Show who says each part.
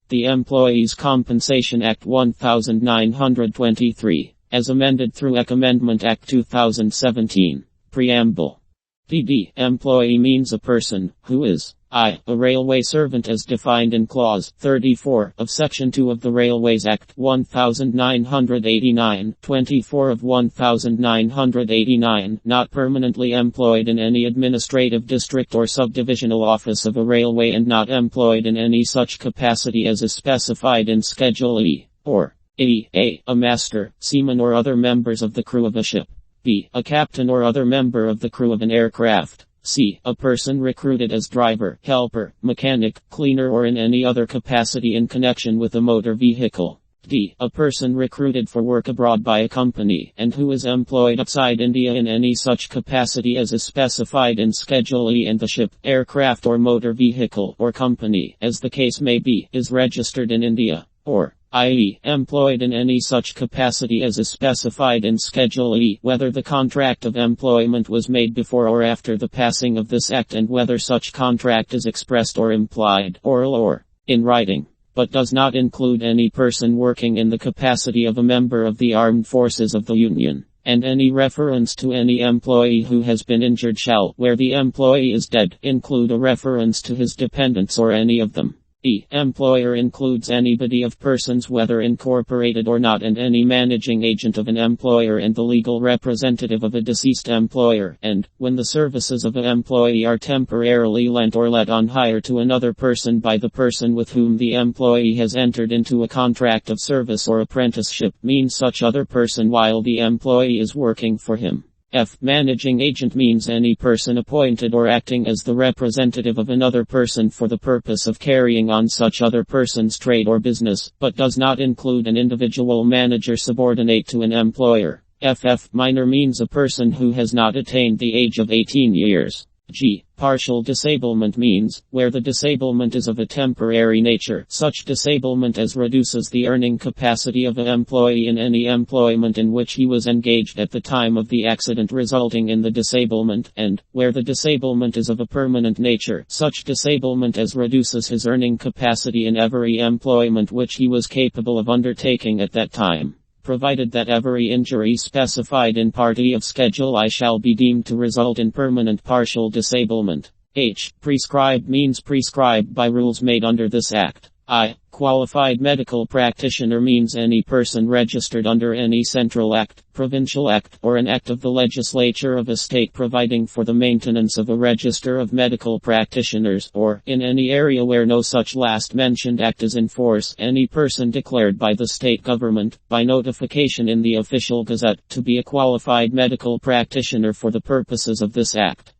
Speaker 1: The Employees' Compensation Act 1923, as amended through Amendment Act 2017. Preamble. dd. Employee means a person who is a railway servant as defined in Clause 34 of Section 2 of the Railways Act 1989, 24 of 1989, not permanently employed in any administrative district or subdivisional office of a railway and not employed in any such capacity as is specified in Schedule E, or a master, seaman or other members of the crew of a ship. B. A captain or other member of the crew of an aircraft. C. A person recruited as driver, helper, mechanic, cleaner or in any other capacity in connection with a motor vehicle. D. A person recruited for work abroad by a company and who is employed outside India in any such capacity as is specified in Schedule E, and the ship, aircraft or motor vehicle or company, as the case may be, is registered in India, or i.e., employed in any such capacity as is specified in Schedule E, whether the contract of employment was made before or after the passing of this act and whether such contract is expressed or implied, oral or in writing, but does not include any person working in the capacity of a member of the armed forces of the Union. And any reference to any employee who has been injured shall, where the employee is dead, include a reference to his dependents or any of them. E. Employer includes anybody of persons whether incorporated or not, and any managing agent of an employer and the legal representative of a deceased employer, and, when the services of an employee are temporarily lent or let on hire to another person by the person with whom the employee has entered into a contract of service or apprenticeship, means such other person while the employee is working for him. F. Managing agent means any person appointed or acting as the representative of another person for the purpose of carrying on such other person's trade or business, but does not include an individual manager subordinate to an employer. F. Minor means a person who has not attained the age of 18 years. G. Partial disablement means, where the disablement is of a temporary nature, such disablement as reduces the earning capacity of an employee in any employment in which he was engaged at the time of the accident resulting in the disablement, and, where the disablement is of a permanent nature, such disablement as reduces his earning capacity in every employment which he was capable of undertaking at that time, provided that every injury specified in Part E of Schedule I shall be deemed to result in permanent partial disablement. H. Prescribed means prescribed by rules made under this Act. I. Qualified medical practitioner means any person registered under any central act, provincial act, or an act of the legislature of a state providing for the maintenance of a register of medical practitioners, or, in any area where no such last mentioned act is in force, any person declared by the state government, by notification in the official gazette, to be a qualified medical practitioner for the purposes of this act.